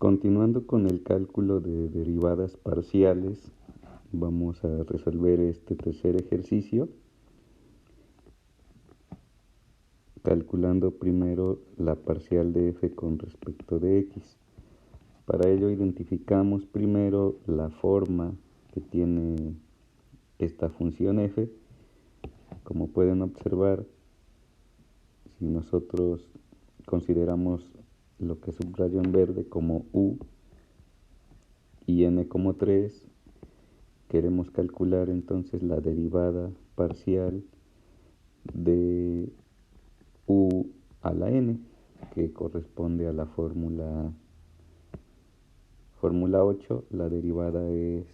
Continuando con el cálculo de derivadas parciales, vamos a resolver este tercer ejercicio, calculando primero la parcial de f con respecto de x. Para ello identificamos primero la forma que tiene esta función f. Como pueden observar, si nosotros consideramos lo que subrayo en verde como u y n como 3, queremos calcular entonces la derivada parcial de u a la n, que corresponde a la fórmula 8. La derivada es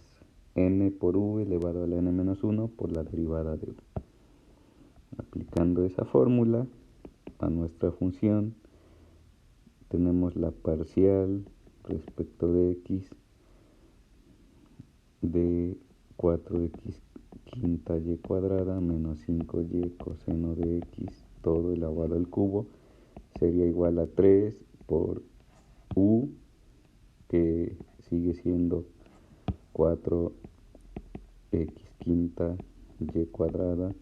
n por u elevado a la n menos 1 por la derivada de u. Aplicando esa fórmula a nuestra función, tenemos la parcial respecto de x de 4x quinta y cuadrada menos 5y coseno de x todo elevado al cubo sería igual a 3 por u, que sigue siendo 4x quinta y cuadrada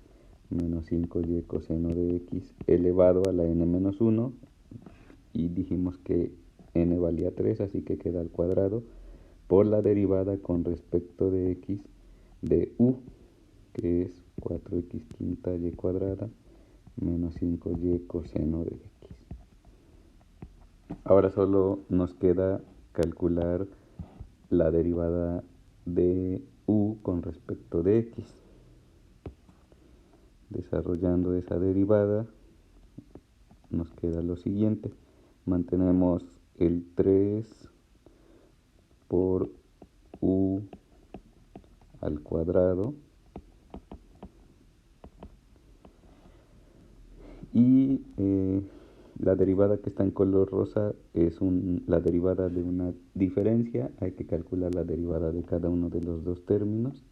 menos 5y coseno de x elevado a la n menos 1, y dijimos que n valía 3, así que queda al cuadrado, por la derivada con respecto de x de u, que es 4x quinta y cuadrada menos 5y coseno de x. Ahora solo nos queda calcular la derivada de u con respecto de x. Desarrollando esa derivada, nos queda lo siguiente. Mantenemos el 3 por u al cuadrado y la derivada que está en color rosa es la derivada de una diferencia. Hay que calcular la derivada de cada uno de los dos términos.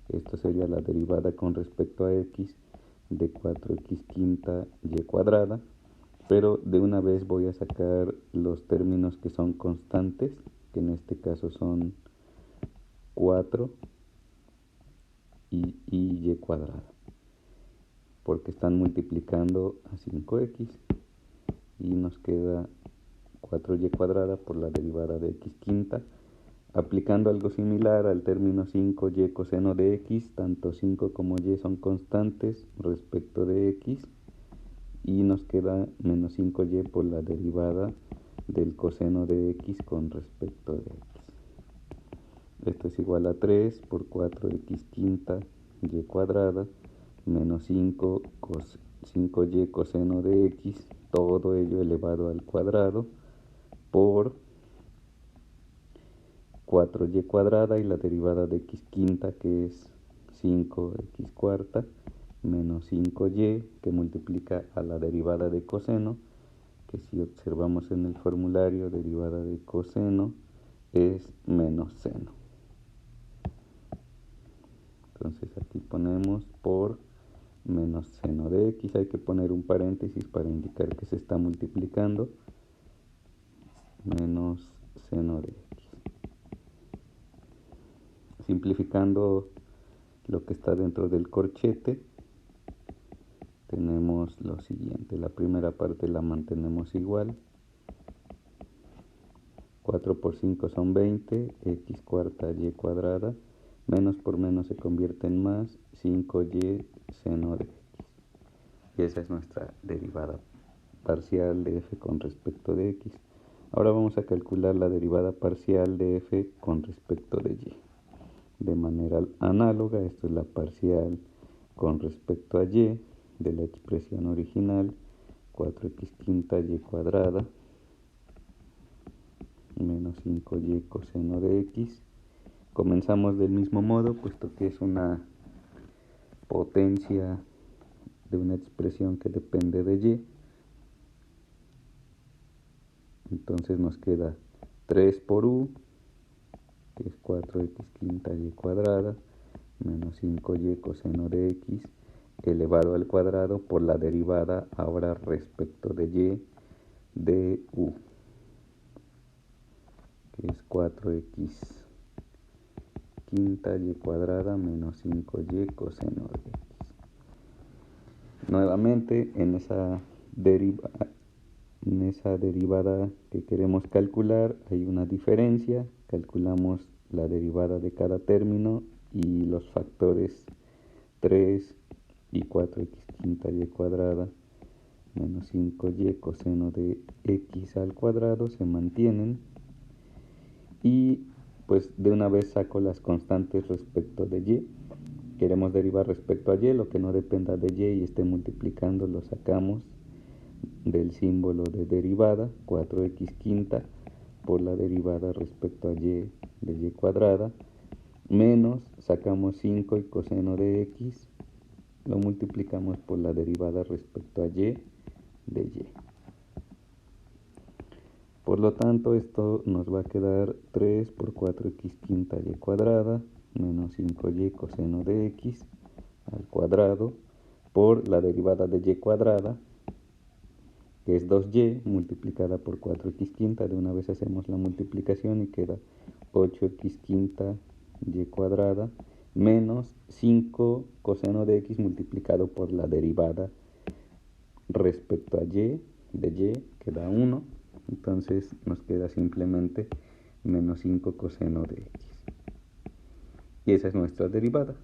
Esto sería la derivada con respecto a x de 4x quinta y cuadrada, pero de una vez voy a sacar los términos que son constantes, que en este caso son 4 y cuadrada, porque están multiplicando a 5x, y nos queda 4y cuadrada por la derivada de x quinta. Aplicando algo similar al término 5y coseno de x, tanto 5 como y son constantes respecto de x, y nos queda menos 5y por la derivada del coseno de x con respecto de x. Esto es igual a 3 por 4x quinta y cuadrada menos 5y coseno de x, todo ello elevado al cuadrado, por 4y cuadrada y la derivada de x quinta, que es 5x cuarta, menos 5y, que multiplica a la derivada de coseno, que si observamos en el formulario, derivada de coseno es menos seno. Entonces aquí ponemos por menos seno de x. Hay que poner un paréntesis para indicar que se está multiplicando. Menos seno de x. Simplificando lo que está dentro del corchete, tenemos lo siguiente. La primera parte la mantenemos igual. 4 por 5 son 20, x cuarta y cuadrada, menos por menos se convierte en más, 5y seno de x. Y esa es nuestra derivada parcial de f con respecto de x. Ahora vamos a calcular la derivada parcial de f con respecto de y. De manera análoga, esto es la parcial con respecto a y de la expresión original, 4x quinta y cuadrada menos 5y coseno de x. Comenzamos del mismo modo, puesto que es una potencia de una expresión que depende de y. Entonces nos queda 3 por u, que es 4x quinta y cuadrada, menos 5y coseno de x, elevado al cuadrado por la derivada ahora respecto de y de u. que es 4x quinta y cuadrada menos 5y coseno de x. Nuevamente en esa derivada que queremos calcular hay una diferencia. Calculamos la derivada de cada término y los factores 3 y 4x quinta y cuadrada menos 5y coseno de x al cuadrado se mantienen, y pues de una vez saco las constantes respecto de y. Queremos derivar respecto a y, lo que no dependa de y esté multiplicando lo sacamos del símbolo de derivada, 4x quinta por la derivada respecto a y de y cuadrada, menos sacamos 5 y coseno de x, lo multiplicamos por la derivada respecto a y de y. Por lo tanto, esto nos va a quedar 3 por 4x quinta y cuadrada menos 5y coseno de x al cuadrado por la derivada de y cuadrada, que es 2y multiplicada por 4x quinta. De una vez hacemos la multiplicación y queda 8x quinta y cuadrada menos 5 coseno de x multiplicado por la derivada respecto a y de y, que da 1. Entonces nos queda simplemente menos 5 coseno de x. Y esa es nuestra derivada.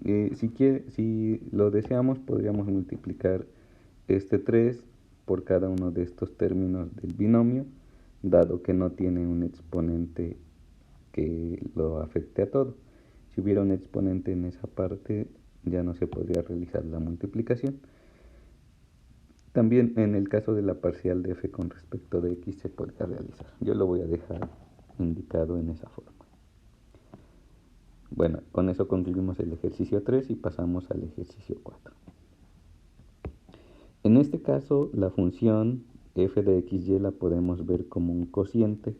Si lo deseamos, podríamos multiplicar este 3 por cada uno de estos términos del binomio, dado que no tiene un exponente que lo afecte a todo. Si hubiera un exponente en esa parte, ya no se podría realizar la multiplicación. También en el caso de la parcial de f con respecto de x se podría realizar. Yo lo voy a dejar indicado en esa forma. Bueno, con eso concluimos el ejercicio 3 y pasamos al ejercicio 4. En este caso, la función f de xy la podemos ver como un cociente,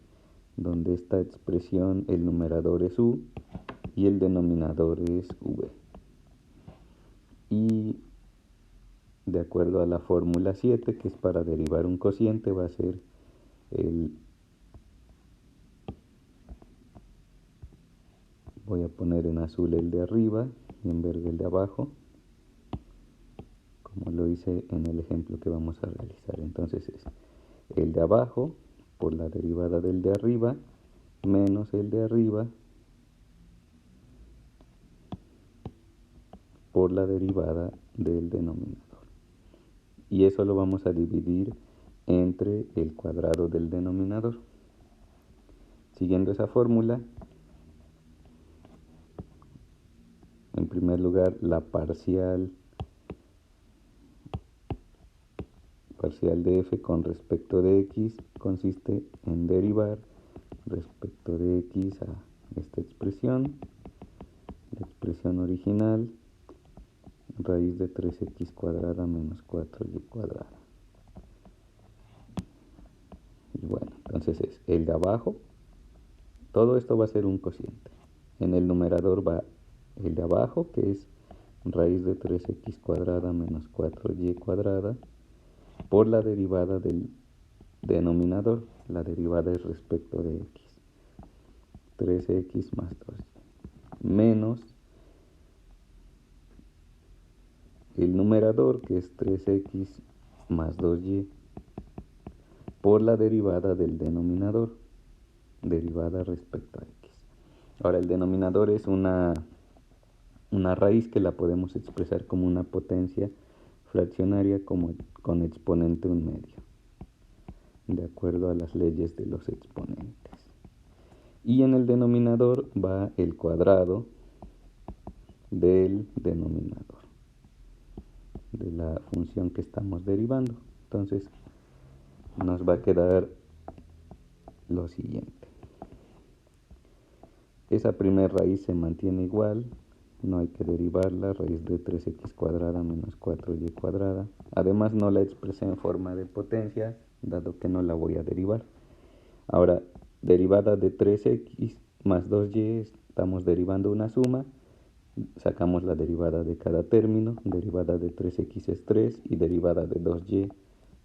donde esta expresión, el numerador es u y el denominador es v. Y de acuerdo a la fórmula 7, que es para derivar un cociente, va a ser voy a poner en azul el de arriba y en verde el de abajo, como lo hice en el ejemplo que vamos a realizar. Entonces es el de abajo por la derivada del de arriba menos el de arriba por la derivada del denominador. Y eso lo vamos a dividir entre el cuadrado del denominador. Siguiendo esa fórmula, en primer lugar, la parcial de f con respecto de x consiste en derivar respecto de x a esta expresión, la expresión original, raíz de 3x cuadrada menos 4y cuadrada. Y bueno, entonces es el de abajo, todo esto va a ser un cociente. En el numerador va el de abajo, que es raíz de 3x cuadrada menos 4y cuadrada, por la derivada del denominador. La derivada es respecto de x, 3x más 2y, menos el numerador, que es 3x más 2y, por la derivada del denominador, derivada respecto a x. Ahora, el denominador es una raíz que la podemos expresar como una potencia fraccionaria con exponente 1/2, de acuerdo a las leyes de los exponentes. Y en el denominador va el cuadrado del denominador, de la función que estamos derivando. Entonces nos va a quedar lo siguiente. Esa primera raíz se mantiene igual, no hay que derivarla, raíz de 3x cuadrada menos 4y cuadrada. Además no la expresé en forma de potencia, dado que no la voy a derivar. Ahora, derivada de 3x más 2y, estamos derivando una suma, sacamos la derivada de cada término, derivada de 3x es 3 y derivada de 2y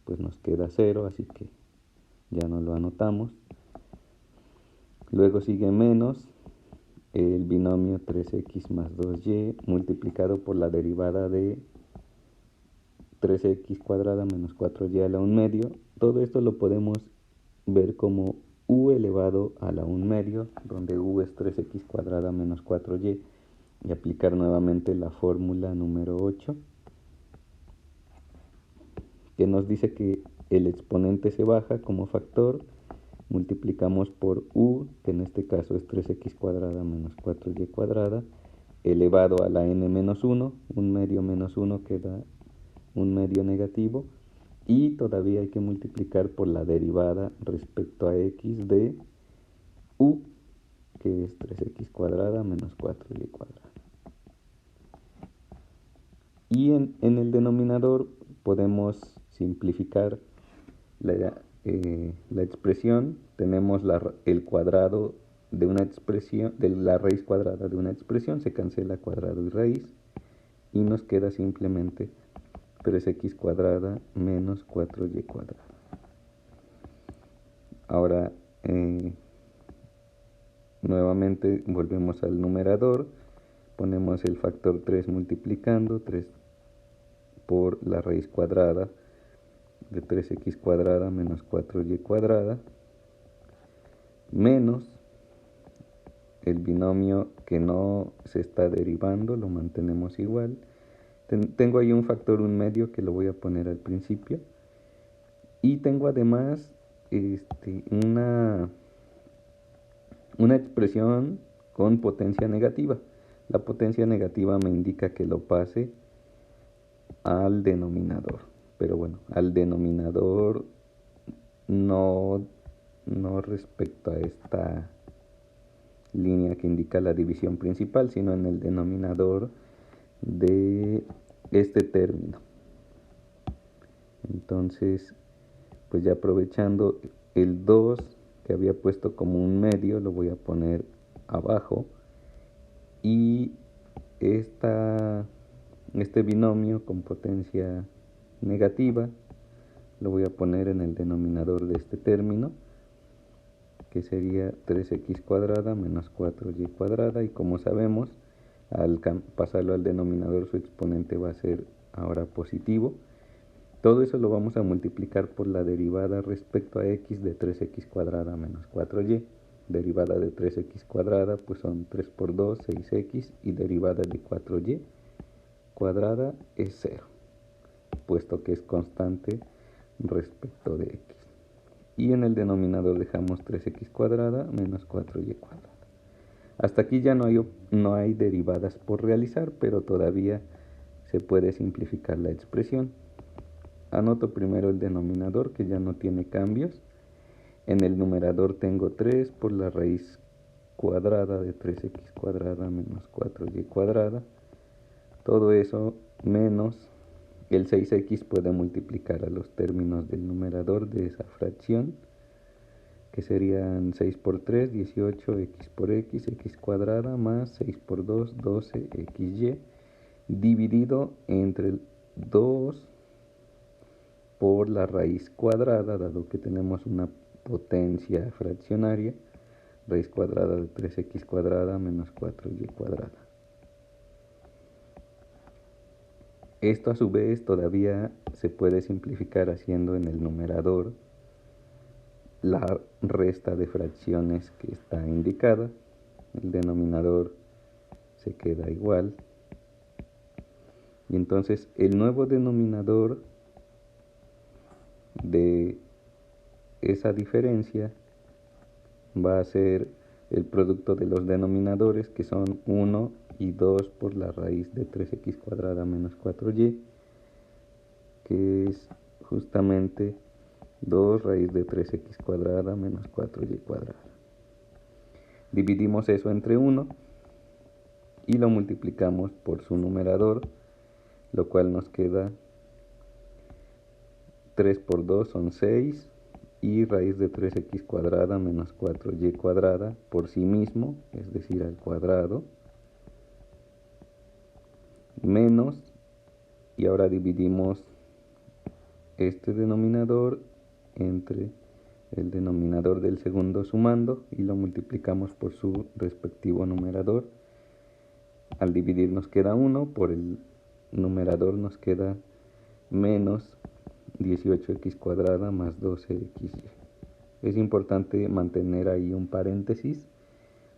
pues nos queda 0, así que ya no lo anotamos. Luego sigue menos el binomio 3x más 2y multiplicado por la derivada de 3x cuadrada menos 4y a la 1 medio. Todo esto lo podemos ver como u elevado a la 1 medio, donde u es 3x cuadrada menos 4y, y aplicar nuevamente la fórmula número 8, que nos dice que el exponente se baja como factor, multiplicamos por u, que en este caso es 3x cuadrada menos 4y cuadrada, elevado a la n menos 1, 1 medio menos 1 queda 1 medio negativo, y todavía hay que multiplicar por la derivada respecto a x de u, que es 3x cuadrada menos 4y cuadrada. Y en el denominador podemos simplificar la expresión. Tenemos el cuadrado de una expresión, de la raíz cuadrada de una expresión, se cancela cuadrado y raíz, y nos queda simplemente 3x cuadrada menos 4y cuadrada. Ahora, nuevamente volvemos al numerador, ponemos el factor 3 multiplicando 3 por la raíz cuadrada de 3x cuadrada menos 4y cuadrada, menos el binomio que no se está derivando, lo mantenemos igual. Tengo ahí un factor 1 medio que lo voy a poner al principio, y tengo además una expresión con potencia negativa. La potencia negativa me indica que lo pase al denominador, pero bueno, al denominador no respecto a esta línea que indica la división principal, sino en el denominador de este término. Entonces, pues ya aprovechando el 2 que había puesto como un medio, lo voy a poner abajo, y este binomio con potencia negativa lo voy a poner en el denominador de este término, que sería 3x cuadrada menos 4y cuadrada, y como sabemos, al pasarlo al denominador su exponente va a ser ahora positivo. Todo eso lo vamos a multiplicar por la derivada respecto a x de 3x cuadrada menos 4y. Derivada de 3x cuadrada pues son 3 por 2, 6x, y derivada de 4y cuadrada es 0, puesto que es constante respecto de x. Y en el denominador dejamos 3x cuadrada menos 4y cuadrada. Hasta aquí ya no hay derivadas por realizar, pero todavía se puede simplificar la expresión. Anoto primero el denominador, que ya no tiene cambios. En el numerador tengo 3 por la raíz cuadrada de 3x cuadrada menos 4y cuadrada. Todo eso menos el 6x puede multiplicar a los términos del numerador de esa fracción, que serían 6 por 3, 18, x por x, x cuadrada, más 6 por 2, 12, xy, dividido entre 2 por la raíz cuadrada, dado que tenemos una potencia fraccionaria, raíz cuadrada de 3x cuadrada menos 4y cuadrada. Esto a su vez todavía se puede simplificar haciendo en el numerador la resta de fracciones que está indicada. El denominador se queda igual, y entonces el nuevo denominador de esa diferencia va a ser el producto de los denominadores, que son 1 y 2 por la raíz de 3x cuadrada menos 4y, que es justamente 2 raíz de 3x cuadrada menos 4y cuadrada. Dividimos eso entre 1 y lo multiplicamos por su numerador, lo cual nos queda 3 por 2 son 6, y raíz de 3x cuadrada menos 4y cuadrada por sí mismo, es decir, al cuadrado, menos, y ahora dividimos este denominador entre el denominador del segundo sumando y lo multiplicamos por su respectivo numerador. Al dividir nos queda 1, por el numerador nos queda menos 18x cuadrada más 12xy. Es importante mantener ahí un paréntesis,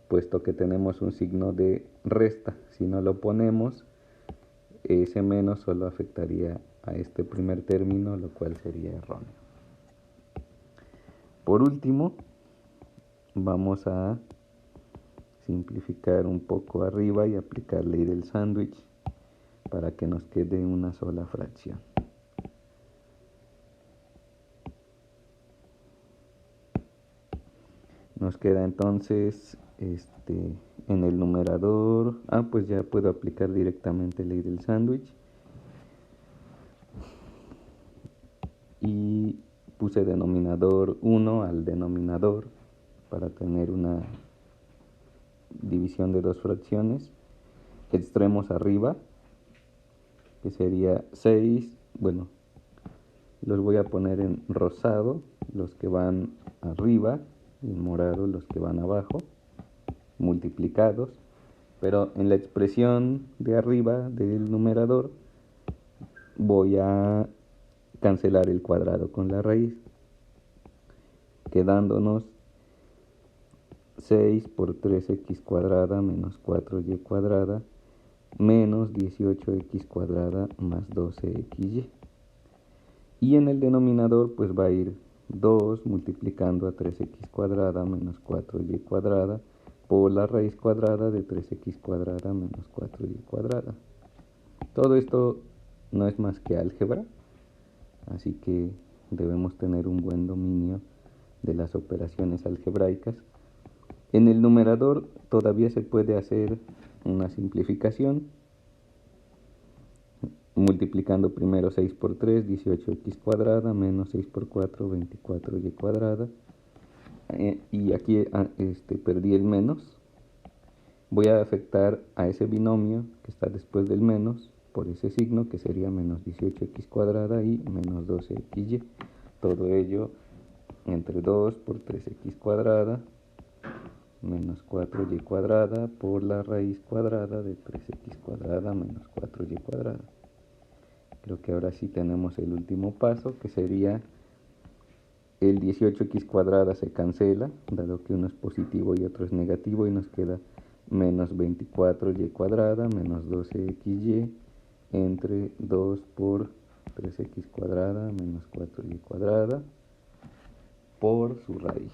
puesto que tenemos un signo de resta. Si no lo ponemos, ese menos solo afectaría a este primer término, lo cual sería erróneo. Por último, vamos a simplificar un poco arriba y aplicar ley del sándwich para que nos quede una sola fracción. Nos queda entonces en el numerador, pues ya puedo aplicar directamente ley del sándwich. Y puse denominador 1 al denominador para tener una división de dos fracciones. Extremos arriba, que sería 6, bueno, los voy a poner en rosado, los que van arriba, y en morado los que van abajo, multiplicados, pero en la expresión de arriba del numerador voy a cancelar el cuadrado con la raíz, quedándonos 6 por 3x cuadrada menos 4y cuadrada menos 18x cuadrada más 12xy. Y en el denominador pues va a ir 2 multiplicando a 3x cuadrada menos 4y cuadrada por la raíz cuadrada de 3x cuadrada menos 4y cuadrada. Todo esto no es más que álgebra, así que debemos tener un buen dominio de las operaciones algebraicas. En el numerador todavía se puede hacer una simplificación, multiplicando primero 6 por 3, 18x cuadrada, menos 6 por 4, 24y cuadrada. Y aquí perdí el menos. Voy a afectar a ese binomio que está después del menos por ese signo, que sería menos 18x cuadrada y menos 12xy. Todo ello entre 2 por 3x cuadrada menos 4y cuadrada por la raíz cuadrada de 3x cuadrada menos 4y cuadrada. Creo que ahora sí tenemos el último paso, que sería el 18x cuadrada se cancela, dado que uno es positivo y otro es negativo, y nos queda menos 24y cuadrada menos 12xy entre 2 por 3x cuadrada menos 4y cuadrada por su raíz.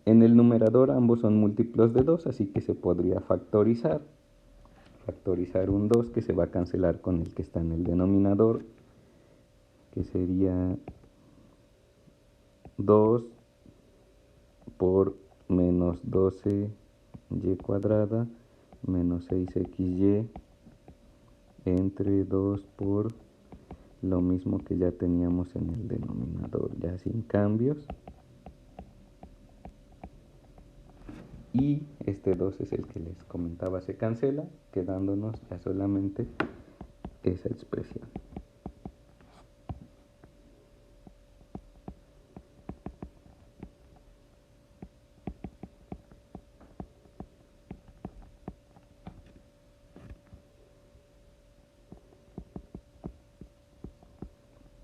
En el numerador ambos son múltiplos de 2, así que se podría factorizar. Factorizar un 2 que se va a cancelar con el que está en el denominador, que sería 2 por menos 12y cuadrada menos 6xy entre 2 por lo mismo que ya teníamos en el denominador, ya sin cambios. Y este 2 es el que les comentaba, se cancela, quedándonos ya solamente esa expresión.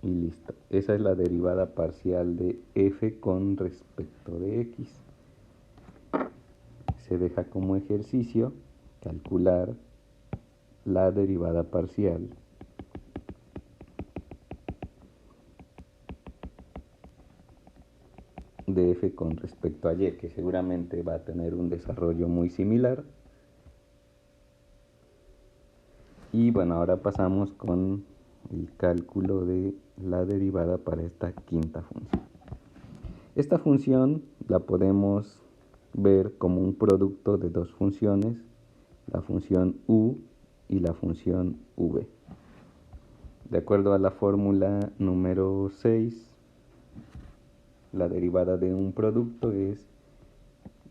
Y listo. Esa es la derivada parcial de f con respecto de x. Se deja como ejercicio calcular la derivada parcial de f con respecto a y, que seguramente va a tener un desarrollo muy similar. Y bueno, ahora pasamos con el cálculo de la derivada para esta quinta función. Esta función la podemos ver como un producto de dos funciones, la función u y la función v. De acuerdo a la fórmula número 6, la derivada de un producto es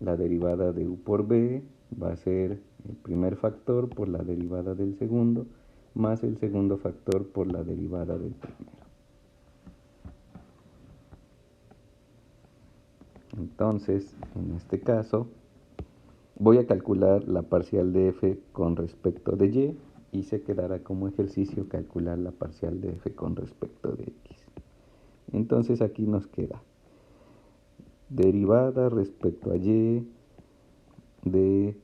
la derivada de u por b va a ser el primer factor por la derivada del segundo, más el segundo factor por la derivada del primero. Entonces, en este caso, voy a calcular la parcial de f con respecto de y se quedará como ejercicio calcular la parcial de f con respecto de x. Entonces aquí nos queda derivada respecto a y de,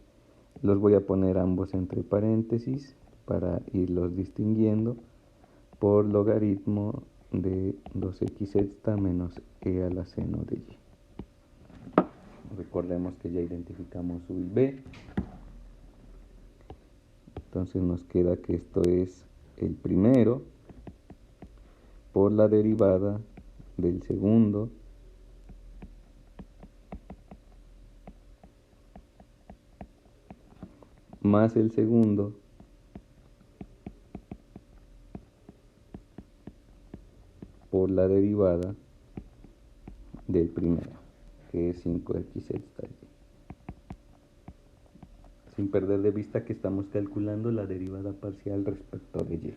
los voy a poner ambos entre paréntesis para irlos distinguiendo, por logaritmo de 2x sexta menos e a la seno de y. Recordemos que ya identificamos u y b. Entonces nos queda que esto es el primero por la derivada del segundo más el segundo por la derivada del primero, que es 5x sexta y. Sin perder de vista que estamos calculando la derivada parcial respecto de y.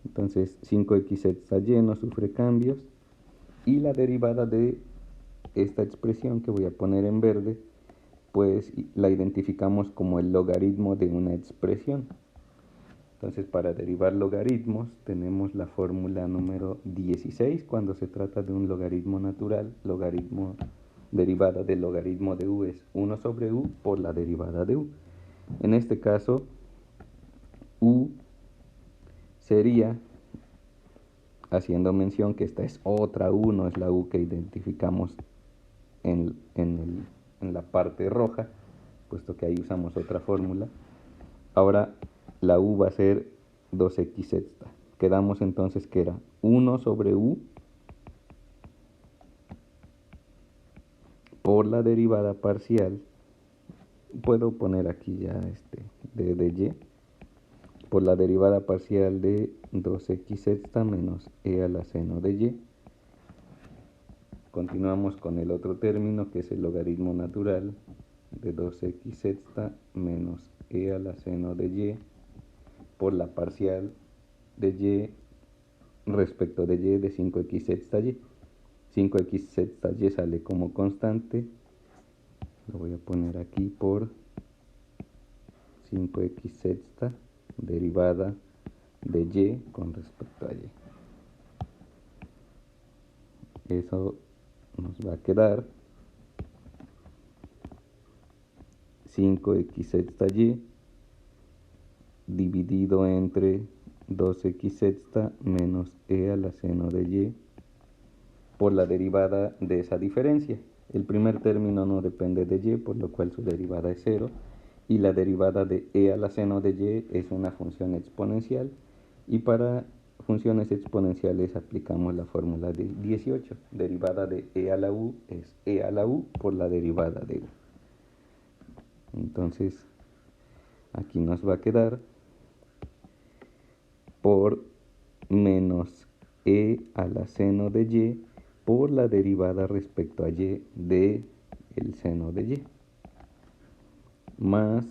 Entonces 5x sexta y no sufre cambios y la derivada de esta expresión que voy a poner en verde, pues la identificamos como el logaritmo de una expresión. Entonces para derivar logaritmos tenemos la fórmula número 16 cuando se trata de un logaritmo natural. Logaritmo derivada del logaritmo de u es 1 sobre u por la derivada de u. En este caso, u sería, haciendo mención que esta es otra u, no es la u que identificamos en la parte roja, puesto que ahí usamos otra fórmula. Ahora la u va a ser 2x sexta. Quedamos entonces que era 1 sobre u por la derivada parcial. Puedo poner aquí ya de y por la derivada parcial de 2x sexta menos e a la seno de y. Continuamos con el otro término que es el logaritmo natural de 2x sexta menos e a la seno de y por la parcial de y respecto de y de 5x sexta y. 5x sexta y sale como constante, lo voy a poner aquí por 5x sexta derivada de y con respecto a y. Eso nos va a quedar 5x sexta y dividido entre 2x sexta menos e a la seno de y por la derivada de esa diferencia. El primer término no depende de y, por lo cual su derivada es 0. Y la derivada de e a la seno de y es una función exponencial. Y para funciones exponenciales aplicamos la fórmula de 18. Derivada de e a la u es e a la u por la derivada de u. Entonces, aquí nos va a quedar por menos e a la seno de y por la derivada respecto a y de el seno de y. Más,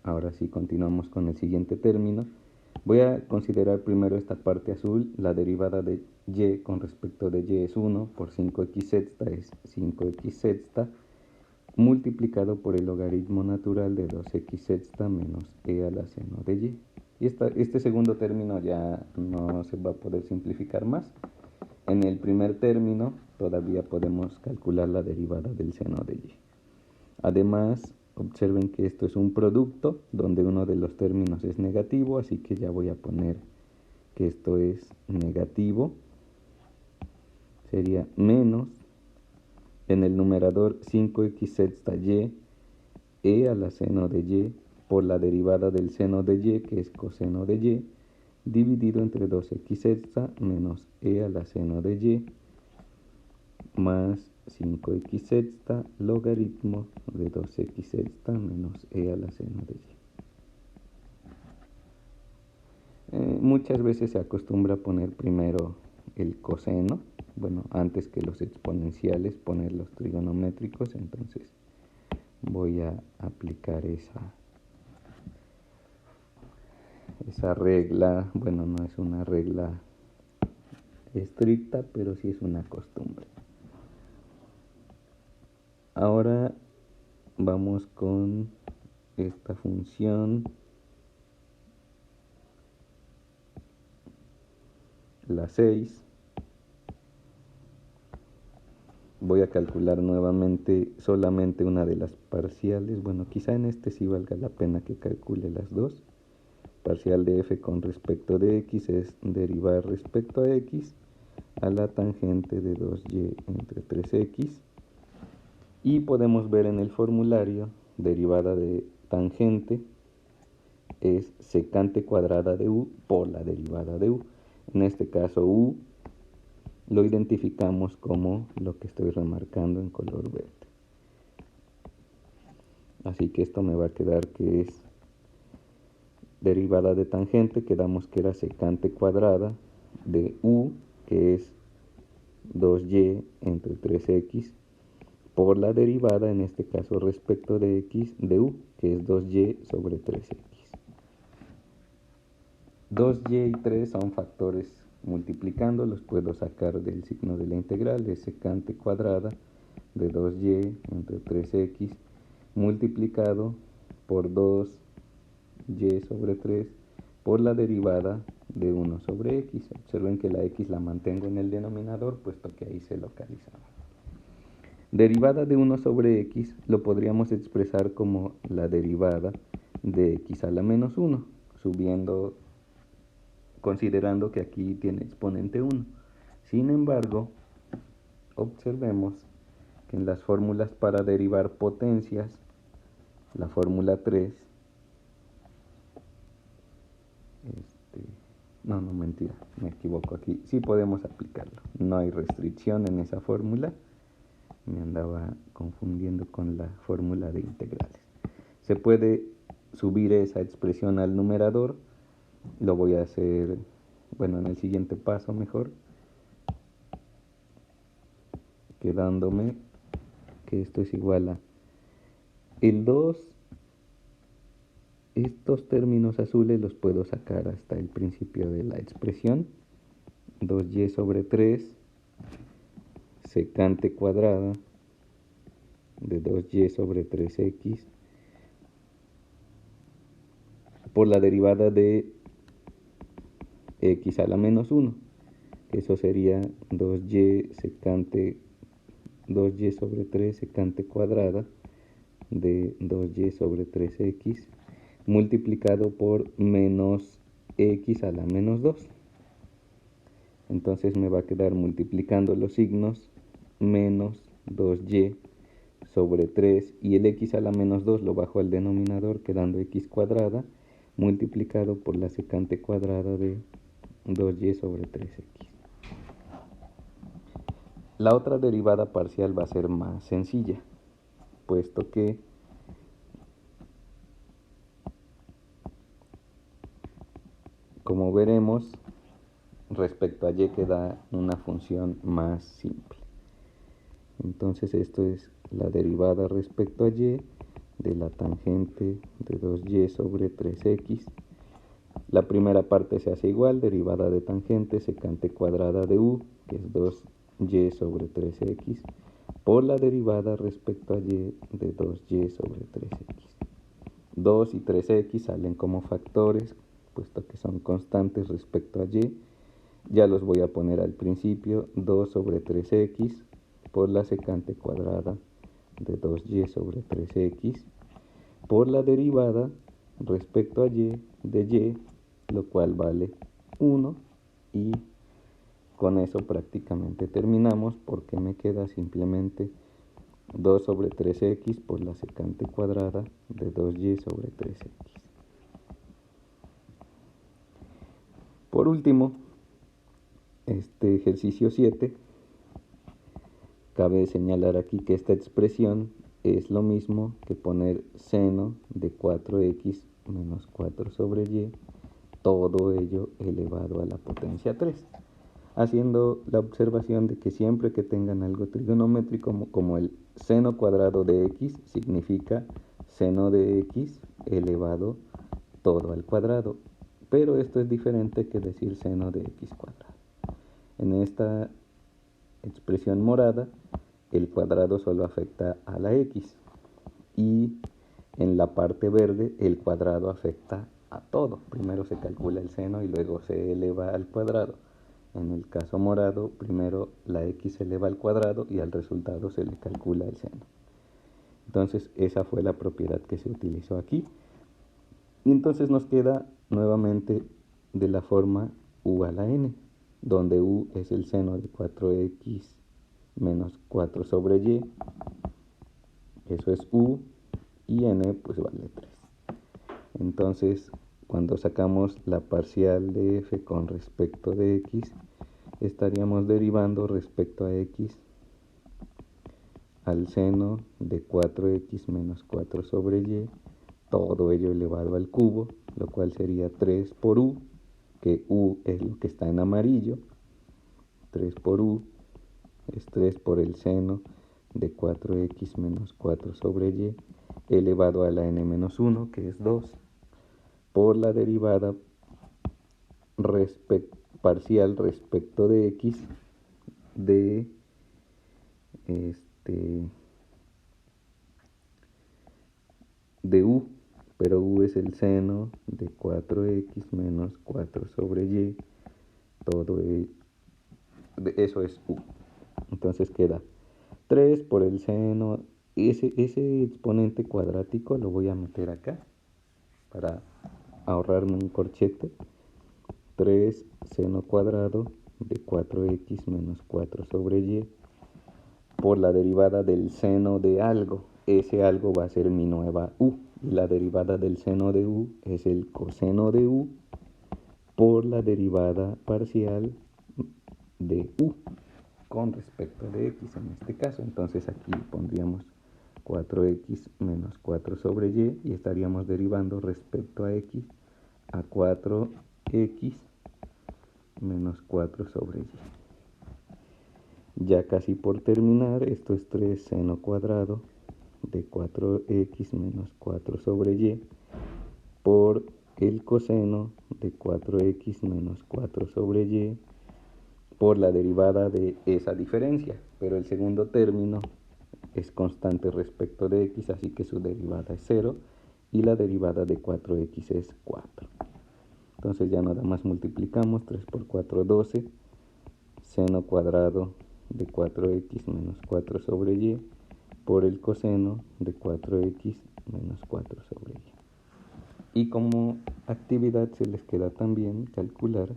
ahora sí continuamos con el siguiente término. Voy a considerar primero esta parte azul. La derivada de y con respecto de y es 1 por 5x sexta es 5x sexta multiplicado por el logaritmo natural de 2x sexta menos e a la seno de y. Y este segundo término ya no se va a poder simplificar más. En el primer término todavía podemos calcular la derivada del seno de y. Además, observen que esto es un producto donde uno de los términos es negativo, así que ya voy a poner que esto es negativo. Sería menos en el numerador 5x sexta y e a la seno de y por la derivada del seno de y, que es coseno de y, dividido entre 2x sexta menos e a la seno de y, más 5x sexta logaritmo de 2x sexta menos e a la seno de y. Muchas veces se acostumbra a poner primero el coseno, bueno, antes que los exponenciales, poner los trigonométricos, entonces voy a aplicar esa regla. Bueno, no es una regla estricta, pero sí es una costumbre. Ahora vamos con esta función, la 6. Voy a calcular nuevamente solamente una de las parciales. Bueno, quizá en este sí valga la pena que calcule las dos. Parcial de f con respecto de x es derivar respecto a x a la tangente de 2y entre 3x. Y podemos ver en el formulario, derivada de tangente es secante cuadrada de u por la derivada de u. En este caso u lo identificamos como lo que estoy remarcando en color verde. Así que esto me va a quedar que es derivada de tangente, quedamos que era secante cuadrada de u, que es 2y entre 3x, por la derivada, en este caso respecto de x, de u, que es 2y sobre 3x. 2y y 3 son factores multiplicando, los puedo sacar del signo de la integral, es secante cuadrada de 2y entre 3x multiplicado por 2y sobre 3 por la derivada de 1 sobre x. Observen que la x la mantengo en el denominador, puesto que ahí se localizaba. Derivada de 1 sobre x lo podríamos expresar como la derivada de x a la menos 1, subiendo, considerando que aquí tiene exponente 1. Sin embargo, observemos que en las fórmulas para derivar potencias, la fórmula 3, no, mentira, me equivoco aquí, sí podemos aplicarlo, no hay restricción en esa fórmula, me andaba confundiendo con la fórmula de integrales. Se puede subir esa expresión al numerador, lo voy a hacer, bueno, en el siguiente paso mejor, quedándome que esto es igual a el 2, estos términos azules los puedo sacar hasta el principio de la expresión, 2y sobre 3 secante cuadrada de 2y sobre 3x por la derivada de x a la menos 1. Eso sería 2y sobre 3 secante cuadrada de 2y sobre 3x multiplicado por menos x a la menos 2. Entonces me va a quedar multiplicando los signos menos 2y sobre 3 y el x a la menos 2 lo bajo al denominador quedando x cuadrada multiplicado por la secante cuadrada de 2y sobre 3x. La otra derivada parcial va a ser más sencilla, puesto que como veremos, respecto a y queda una función más simple. Entonces esto es la derivada respecto a y de la tangente de 2y sobre 3x. La primera parte se hace igual, derivada de tangente secante cuadrada de u, que es 2y sobre 3x, por la derivada respecto a y de 2y sobre 3x. 2 y 3x salen como factores, puesto que son constantes respecto a y. Ya los voy a poner al principio, 2 sobre 3x por la secante cuadrada de 2y sobre 3x, por la derivada respecto a y de y, lo cual vale 1, y con eso prácticamente terminamos, porque me queda simplemente 2 sobre 3x por la secante cuadrada de 2y sobre 3x. Por último, este ejercicio 7, cabe señalar aquí que esta expresión es lo mismo que poner seno de 4x menos 4 sobre y, todo ello elevado a la potencia 3. Haciendo la observación de que siempre que tengan algo trigonométrico como el seno cuadrado de x significa seno de x elevado todo al cuadrado, pero esto es diferente que decir seno de x cuadrado. En esta expresión morada, el cuadrado solo afecta a la x, y en la parte verde el cuadrado afecta a todo. Primero se calcula el seno y luego se eleva al cuadrado. En el caso morado, primero la x se eleva al cuadrado y al resultado se le calcula el seno. Entonces esa fue la propiedad que se utilizó aquí. Y entonces nos queda nuevamente de la forma u a la n, donde u es el seno de 4x menos 4 sobre y, eso es u, y n pues vale 3. Entonces, cuando sacamos la parcial de f con respecto de x, estaríamos derivando respecto a x al seno de 4x menos 4 sobre y, todo ello elevado al cubo, lo cual sería 3 por u, que u es lo que está en amarillo. 3 por u es 3 por el seno de 4x menos 4 sobre y, elevado a la n menos 1, que es 2, por la derivada parcial respecto de x de u, pero u es el seno de 4x menos 4 sobre y, todo eso es u. Entonces queda 3 por el seno, ese exponente cuadrático lo voy a meter acá para ahorrarme un corchete. 3 seno cuadrado de 4x menos 4 sobre y por la derivada del seno de algo. Ese algo va a ser mi nueva u. Y la derivada del seno de u es el coseno de u por la derivada parcial de u con respecto de x en este caso. Entonces aquí pondríamos 4x menos 4 sobre y estaríamos derivando respecto a x a 4x menos 4 sobre y. Ya casi por terminar, esto es 3 seno cuadrado de 4x menos 4 sobre y por el coseno de 4x menos 4 sobre y por la derivada de esa diferencia, pero el segundo término es constante respecto de x, así que su derivada es 0 y la derivada de 4x es 4. Entonces ya nada más multiplicamos, 3 por 4, 12, seno cuadrado de 4x menos 4 sobre y por el coseno de 4x menos 4 sobre y. Y como actividad se les queda también calcular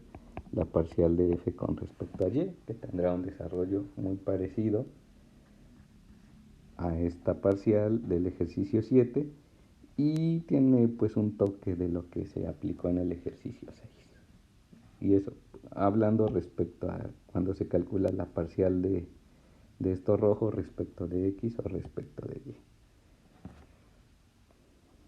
la parcial de f con respecto a y, que tendrá un desarrollo muy parecido a esta parcial del ejercicio 7 y tiene pues un toque de lo que se aplicó en el ejercicio 6. Y eso, hablando respecto a cuando se calcula la parcial de esto rojo respecto de x o respecto de y.